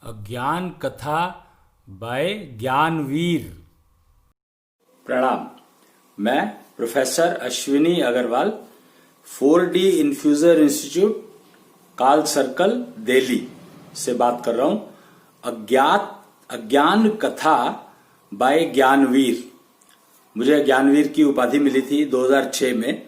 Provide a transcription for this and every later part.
अज्ञान कथा बाय ज्ञानवीर। प्रणाम। मैं professor Ashwini Agarwal 4D infuser institute काल सर्कल दिल्ली से बात कर रहा हूं। अज्ञान कथा बाय ज्ञानवीर। मुझे ज्ञानवीर की उपाधि मिली थी 2006 में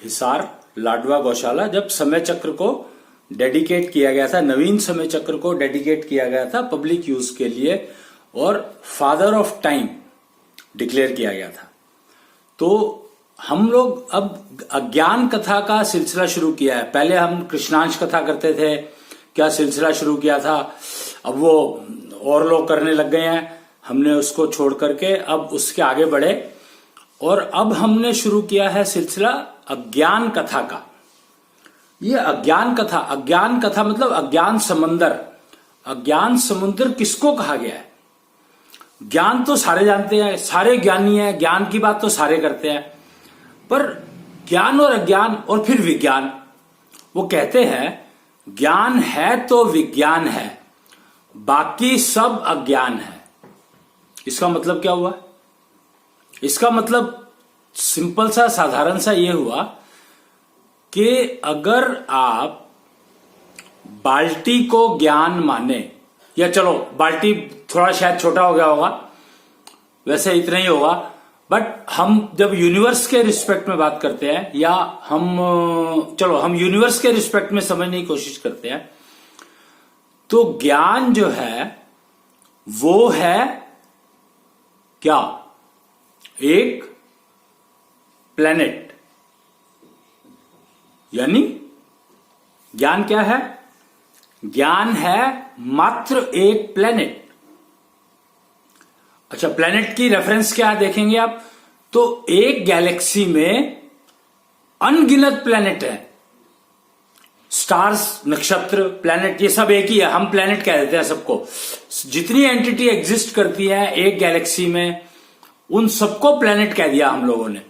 हिसार लाडवा गौशाला, जब समय चक्र को डेडिकेट किया गया था, नवीन समय चक्र को डेडिकेट किया गया था पब्लिक यूज के लिए और फादर ऑफ टाइम डिक्लेयर किया गया था। तो हम लोग अब अज्ञान कथा का सिलसिला शुरू किया है। पहले हम कृष्णांश कथा करते थे, क्या सिलसिला शुरू किया था, अब वो और लोग करने लग गए हैं, हमने उसको छोड़ करके अब उसके आगे बढ़े और अब हमने शुरू किया है सिलसिला अज्ञान कथा का। ये अज्ञान कथा मतलब अज्ञान समंदर। अज्ञान समुद्र किसको कहा गया है? ज्ञान तो सारे जानते हैं, सारे ज्ञानी हैं, ज्ञान की बात तो सारे करते हैं, पर ज्ञान और अज्ञान और फिर विज्ञान, वो कहते हैं ज्ञान है तो विज्ञान है, बाकी सब अज्ञान है। इसका मतलब क्या हुआ? इसका मतलब सिंपल सा साधारण सा ये हुआ कि अगर आप बाल्टी को ज्ञान माने, या चलो बाल्टी थोड़ा शायद छोटा हो गया होगा, वैसे इतना ही होगा, बट हम जब यूनिवर्स के रिस्पेक्ट में बात करते हैं या हम यूनिवर्स के रिस्पेक्ट में समझने की कोशिश करते हैं, तो ज्ञान जो है वो है क्या? एक प्लेनेट। यानी ज्ञान क्या है? ज्ञान है मात्र एक प्लेनेट। अच्छा, प्लेनेट की रेफरेंस क्या देखेंगे आप? तो एक गैलेक्सी में अनगिनत प्लेनेट है। स्टार्स, नक्षत्र, प्लेनेट, ये सब एक ही है। हम प्लेनेट कह देते हैं सबको। जितनी एंटिटी एग्जिस्ट करती है एक गैलेक्सी में, उन सबको प्लेनेट कह दिया हम लोगों ने।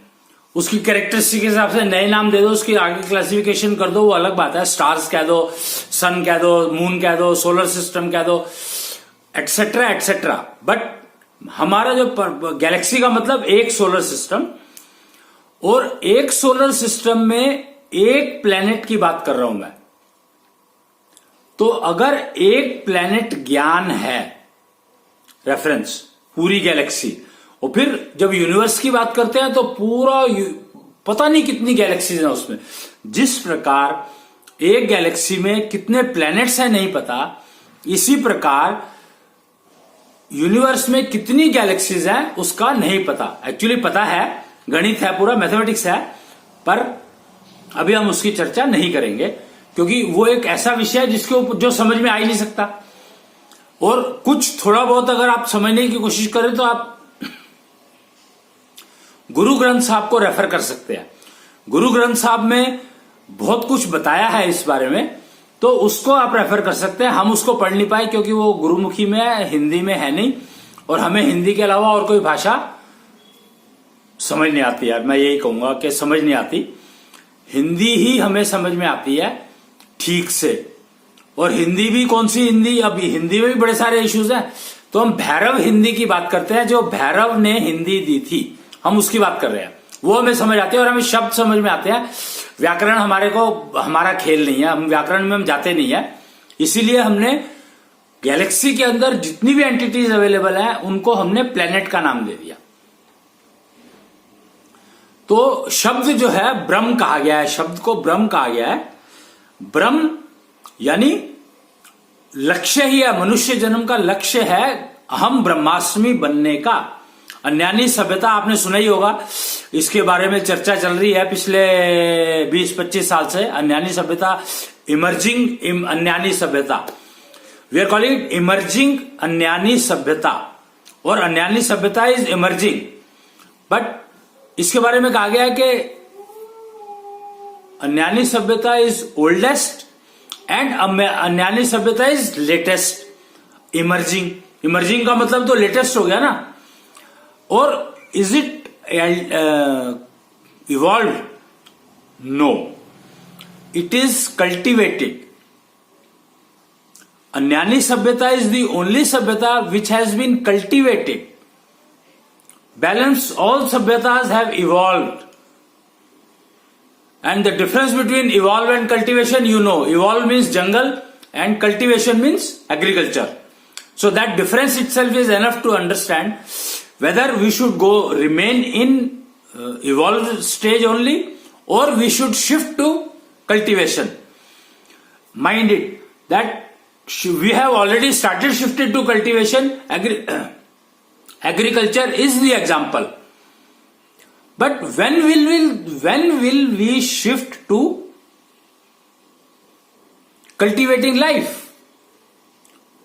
उसकी कैरेक्टरिस्टिक के हिसाब से नए नाम दे दो, उसकी आगे क्लासिफिकेशन कर दो, वो अलग बात है। स्टार्स कह दो, सन कह दो, मून कह दो, सोलर सिस्टम कह दो, एटसेट्रा एटसेट्रा। बट हमारा जो गैलेक्सी का मतलब एक सोलर सिस्टम, और एक सोलर सिस्टम में एक प्लेनेट की बात कर रहा हूं मैं। तो अगर एक प्लेनेट ज्ञान है, रेफरेंस पूरी गैलेक्सी, और फिर जब यूनिवर्स की बात करते हैं तो पूरा पता नहीं कितनी गैलेक्सीज हैं उसमें। जिस प्रकार एक गैलेक्सी में कितने प्लैनेट्स हैं नहीं पता, इसी प्रकार यूनिवर्स में कितनी गैलेक्सीज हैं उसका नहीं पता। एक्चुअली पता है, गणित है, पूरा मैथमेटिक्स है, पर अभी हम उसकी चर्चा नहीं करेंगे क्योंकि वो एक ऐसा विषय है जिसके ऊपर जो समझ में आ ही नहीं सकता। और कुछ थोड़ा बहुत अगर आप समझने की कोशिश करें तो आप गुरु ग्रंथ साहब को रेफर कर सकते हैं। गुरु ग्रंथ साहब में बहुत कुछ बताया है इस बारे में, तो उसको आप रेफर कर सकते हैं। हम उसको पढ़ नहीं पाए क्योंकि वो गुरुमुखी में है, हिंदी में है नहीं, और हमें हिंदी के अलावा और कोई भाषा समझ नहीं आती। यार मैं यही कहूंगा कि समझ नहीं आती, हिंदी ही हमें समझ में आती है ठीक से। और हिंदी भी कौन सी हिंदी? अब हिंदी में भी बड़े सारे इश्यूज हैं, तो हम भैरव हिंदी की बात करते हैं, जो भैरव ने हिंदी दी थी, हम उसकी बात कर रहे हैं। वो हमें समझ आते हैं और हमें शब्द समझ में आते हैं। व्याकरण हमारा खेल नहीं है, हम व्याकरण में हम जाते नहीं है। इसीलिए हमने गैलेक्सी के अंदर जितनी भी एंटिटीज अवेलेबल हैं उनको हमने प्लेनेट का नाम दे दिया। तो शब्द जो है ब्रह्म कहा गया है, शब्द को ब्रह्म कहा गया है। ब्रह्म यानी लक्ष्य ही है, मनुष्य जन्म का लक्ष्य है अहम ब्रह्मास्मि बनने का। अन्यानी सभ्यता आपने सुना ही होगा, इसके बारे में चर्चा चल रही है पिछले 20-25 साल से। अन्यानी सभ्यता, इमर्जिंग अन्यानी सभ्यता, we are calling it emerging अन्यानी सभ्यता, और अन्यानी सभ्यता इज इमर्जिंग। बट इसके बारे में कहा गया है कि अन्यानी सभ्यता इज ओल्डेस्ट एंड अन्यानी सभ्यता इज लेटेस्ट। इमर्जिंग का मतलब तो लेटेस्ट हो गया ना। और is it evolve? No, it is cultivated. Agnani Sabhyata is the only Sabhyata which has been cultivated. Balance, all Sabhyatas have evolved. And the difference between evolve and cultivation, you know. Evolve means jungle and cultivation means agriculture. So that difference itself is enough to understand whether we should remain in evolved stage only or we should shift to cultivation. Mind it that we have already started shifted to cultivation. Agriculture is the example. But when will we shift to cultivating life?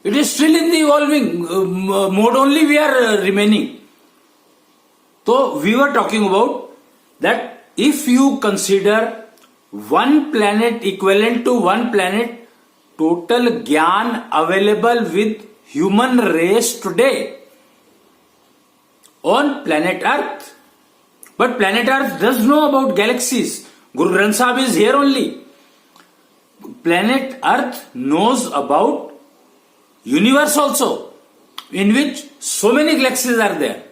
It is still in the evolving mode only we are remaining. So we were talking about that if you consider one planet equivalent to one planet, total Gyan available with human race today on planet Earth. But planet Earth does know about galaxies. Guru Granth Sahib is here only. Planet Earth knows about universe also, in which so many galaxies are there.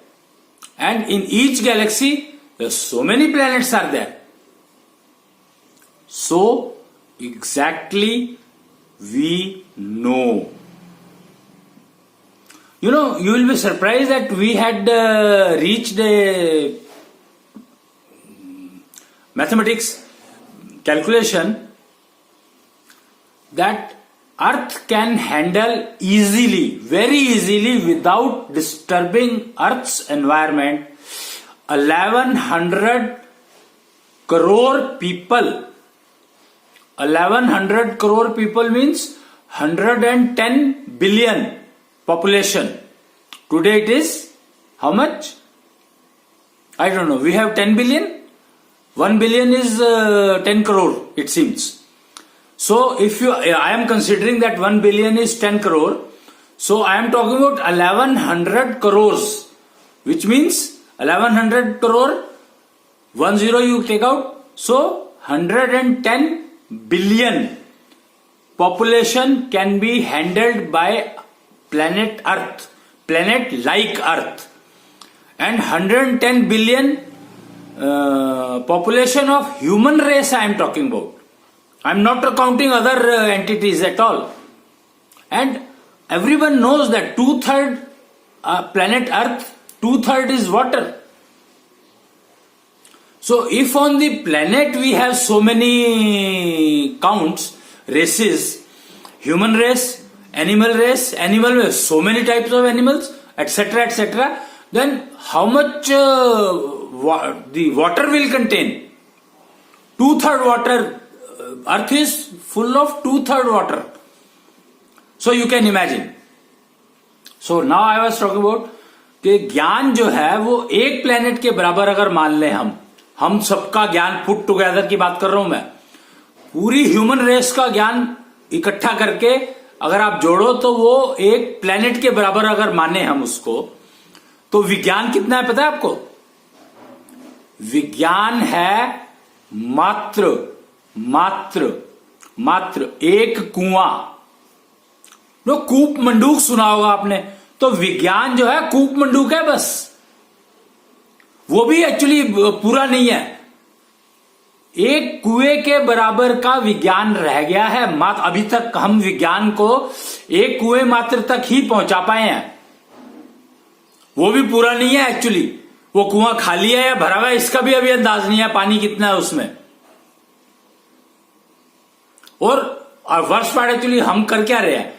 And in each galaxy, so many planets are there. So, exactly we know. You know, you will be surprised that we had reached a mathematics calculation that Earth can handle easily, very easily, without disturbing Earth's environment, 1100 crore people. 1100 crore people means 110 billion population. Today it is how much? I don't know. We have 10 billion. 1 billion is 10 crore, it seems. So if I am considering that 1 billion is 10 crore. So I am talking about 1100 crores, which means 1100 crore, 10 you take out. So 110 billion population can be handled by planet Earth, planet like Earth. And 110 billion population of human race I am talking about. I am not counting other entities at all. And everyone knows that 2/3 planet Earth, 2/3 is water. So if on the planet we have so many counts, races, human race, animal race, so many types of animals, etc., etc., then how much the water will contain? 2/3 water. Earth is full of 2/3 water. So you can imagine. So now I was talking about कि ज्ञान जो है वो एक planet के बराबर अगर मान लें हम सबका ज्ञान पुट टुगेदर की बात कर रहा हूं मैं, पूरी ह्यूमन रेस का ज्ञान इकट्ठा करके अगर आप जोड़ो तो वो एक प्लेनेट के बराबर अगर माने हम उसको, तो विज्ञान कितना है पता है आपको? विज्ञान है मात्र एक कुआं। नो कूप मंडूक सुना होगा आपने, तो विज्ञान जो है कूप मंडूक है बस। वो भी एक्चुअली पूरा नहीं है। एक कुएं के बराबर का विज्ञान रह गया है। अभी तक हम विज्ञान को एक कुएं मात्र तक ही पहुंचा पाए हैं। वो भी पूरा नहीं है एक्चुअली। वो कुआं खाली है या भरा हुआ है इसका भी अभी अंदाज नहीं है, पानी कितना है उसमें। और वर्स्ट पार्ट एक्चुअली हम कर क्या रहे हैं,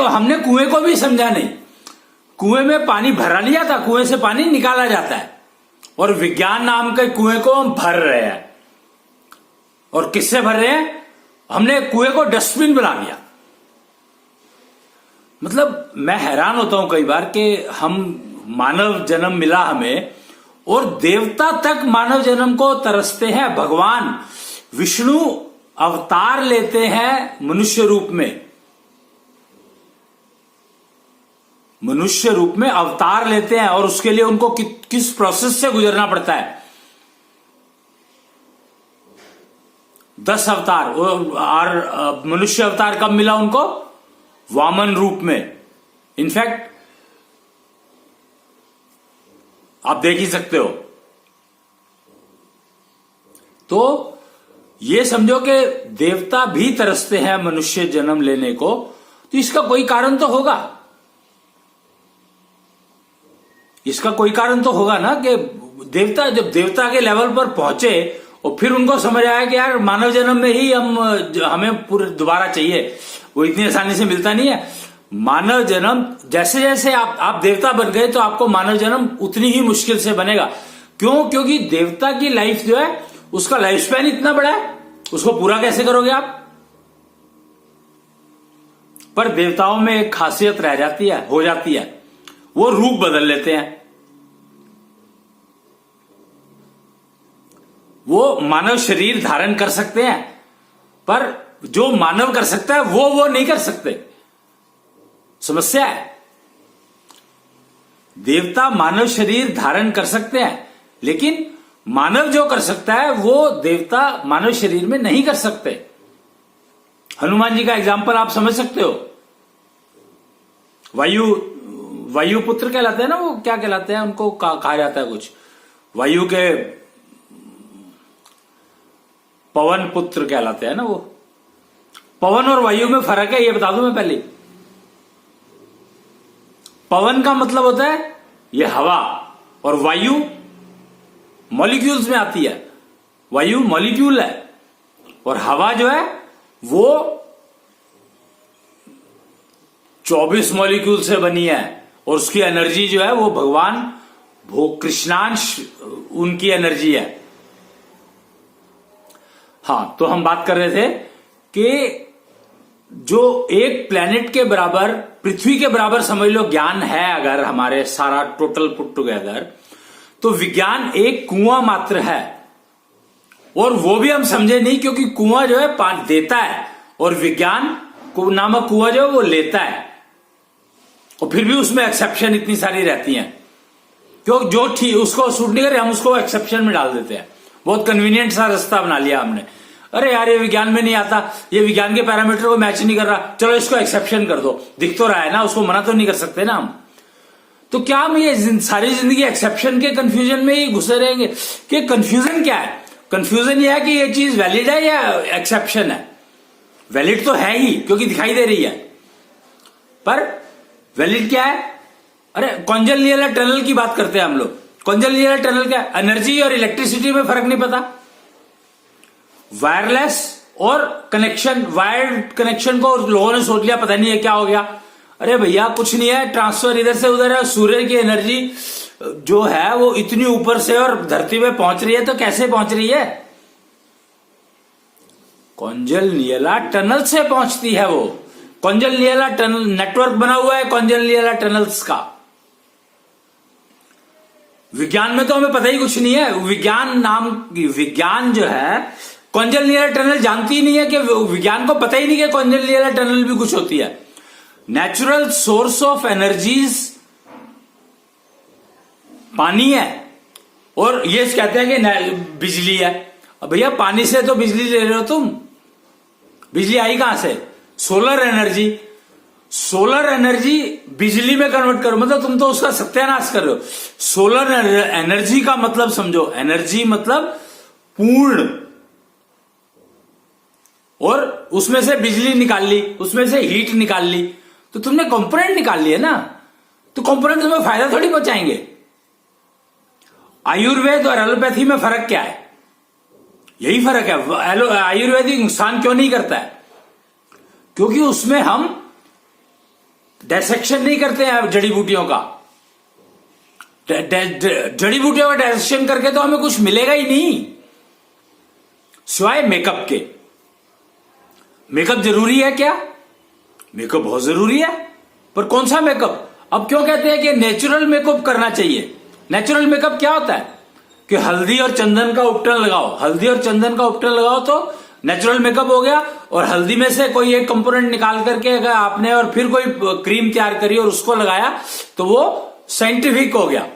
हमने कुएं को भी समझा नहीं। कुएं में पानी भरा नहीं जाता, कुएं से पानी निकाला जाता है, और विज्ञान नाम के कुएं को हम भर रहे हैं। और किससे भर रहे हैं? हमने कुएं को डस्टबिन बना दिया। मतलब मैं हैरान होता हूं कई बार कि हम मानव जन्म मिला हमें, और देवता तक मानव जन्म को तरसते हैं। भगवान विष्णु अवतार लेते हैं मनुष्य रूप में अवतार लेते हैं, और उसके लिए उनको किस प्रोसेस से गुजरना पड़ता है। 10 अवतार। और मनुष्य अवतार कब मिला उनको? वामन रूप में। इनफैक्ट आप देख ही सकते हो। तो ये समझो कि देवता भी तरसते हैं मनुष्य जन्म लेने को, तो इसका कोई कारण तो होगा, इसका कोई कारण तो होगा ना कि देवता जब देवता के लेवल पर पहुंचे और फिर उनको समझ आया कि यार मानव जन्म में ही हमें पूरे दोबारा चाहिए, वो इतनी आसानी से मिलता नहीं है। मानव जन्म जैसे जैसे आप देवता बन गए तो आपको मानव जन्म उतनी ही मुश्किल से बनेगा। क्यों? क्योंकि देवता की लाइफ जो है उसका लाइफ स्पैन इतना बड़ा है, उसको पूरा कैसे करोगे आप? पर देवताओं में एक खासियत रह जाती है, हो जाती है, वो रूप बदल लेते हैं। वो मानव शरीर धारण कर सकते हैं, पर जो मानव कर सकता है वो नहीं कर सकते। समस्या है। देवता मानव शरीर धारण कर सकते हैं, लेकिन मानव जो कर सकता है वो देवता मानव शरीर में नहीं कर सकते। हनुमान जी का एग्जाम्पल आप समझ सकते हो। वायु पुत्र कहलाते हैं ना, वो क्या कहलाते हैं, उनको कहा जाता है कुछ, वायु के पवन पुत्र कहलाते हैं ना वो। पवन और वायु में फर्क है, ये बता दूं मैं पहले। पवन का मतलब होता है ये हवा, और वायु मॉलिक्यूल्स में आती है। वायु मॉलिक्यूल है, और हवा जो है वो 24 मॉलिक्यूल से बनी है, और उसकी एनर्जी जो है वो भगवान कृष्णांश उनकी एनर्जी है। हां, तो हम बात कर रहे थे कि जो एक प्लेनेट के बराबर, पृथ्वी के बराबर समझ लो ज्ञान है अगर हमारे सारा टोटल पुट टुगेदर, तो विज्ञान एक कुआं मात्र है। और वो भी हम समझे नहीं, क्योंकि कुआं जो है पानी देता है और विज्ञान नामक कुआं जो है वो लेता है। और फिर भी उसमें एक्सेप्शन इतनी सारी रहती हैं, क्यों? जो ठीक उसको सूट नहीं करे हम उसको एक्सेप्शन में डाल देते हैं। बहुत कन्वीनियंट सा रास्ता बना लिया हमने। अरे यार ये विज्ञान में नहीं आता, ये विज्ञान के पैरामीटर को मैच नहीं कर रहा, चलो इसको एक्सेप्शन कर दो, दिख तो रहा है ना, उसको मना तो नहीं कर सकते ना हम। तो क्या हम ये सारी जिंदगी एक्सेप्शन के कंफ्यूजन में ही घुसे रहेंगे? कि कंफ्यूजन क्या है? कंफ्यूजन ये है कि ये चीज वैलिड है या एक्सेप्शन है। वैलिड तो है ही, क्योंकि दिखाई दे रही है, पर वैलिड क्या है? अरे कॉन्जनलियल टनल की बात करते हैं हम लोग। कॉन्जनलियल टनल क्या है? एनर्जी और इलेक्ट्रिसिटी में फर्क नहीं पता। वायरलेस और कनेक्शन, वायर्ड कनेक्शन को लोगों ने सोच लिया पता नहीं है क्या हो गया। अरे भैया कुछ नहीं है, ट्रांसफर इधर से उधर है। सूर्य की एनर्जी जो है वो इतनी ऊपर से और धरती पे पहुंच रही है, तो कैसे पहुंच रही है? कॉन्जनलियल टनल से पहुंचती है वो। कॉन्जनलियल टनल नेटवर्क बना हुआ है कॉन्जनलियल टनल्स का। विज्ञान में तो हमें पता ही कुछ नहीं है। विज्ञान जो है कॉन्जनलियल टनल जानती ही नहीं है, कि विज्ञान को पता ही नहीं कि कॉन्जनलियल टनल भी कुछ होती है। नेचुरल सोर्स ऑफ एनर्जीज पानी है, और ये कहते हैं कि बिजली है। अब भैया पानी से तो बिजली ले रहे हो तुम, बिजली आई कहां से? Solar energy. सोलर एनर्जी बिजली में कन्वर्ट करो, मतलब तुम तो उसका सत्यानाश कर रहे हो। सोलर एनर्जी का मतलब समझो, एनर्जी मतलब पूर्ण, और उसमें से बिजली निकाल ली, उसमें से हीट निकाल ली, तो तुमने कंपोनेंट निकाल लिए ना। तो कंपोनेंट तुम्हें फायदा थोड़ी पहुंचाएंगे। आयुर्वेद और एलोपैथी में फर्क क्या है? यही फर्क है। आयुर्वेदिक नुकसान क्यों नहीं करता है? क्योंकि उसमें हम डायसेक्शन नहीं करते हैं जड़ी बूटियों का। जड़ी बूटियों का डायसेक्शन करके तो हमें कुछ मिलेगा ही नहीं, सिवाय मेकअप के। मेकअप जरूरी है क्या? मेकअप बहुत जरूरी है, पर कौन सा मेकअप? अब क्यों कहते हैं कि नेचुरल मेकअप करना चाहिए? नेचुरल मेकअप क्या होता है? कि हल्दी और चंदन का उपटन लगाओ, हल्दी और चंदन का उपटन लगाओ तो नेचुरल मेकअप हो गया। और हल्दी में से कोई एक कंपोनेंट निकाल करके अगर आपने और फिर कोई क्रीम तैयार करी और उसको लगाया तो वो साइंटिफिक हो गया।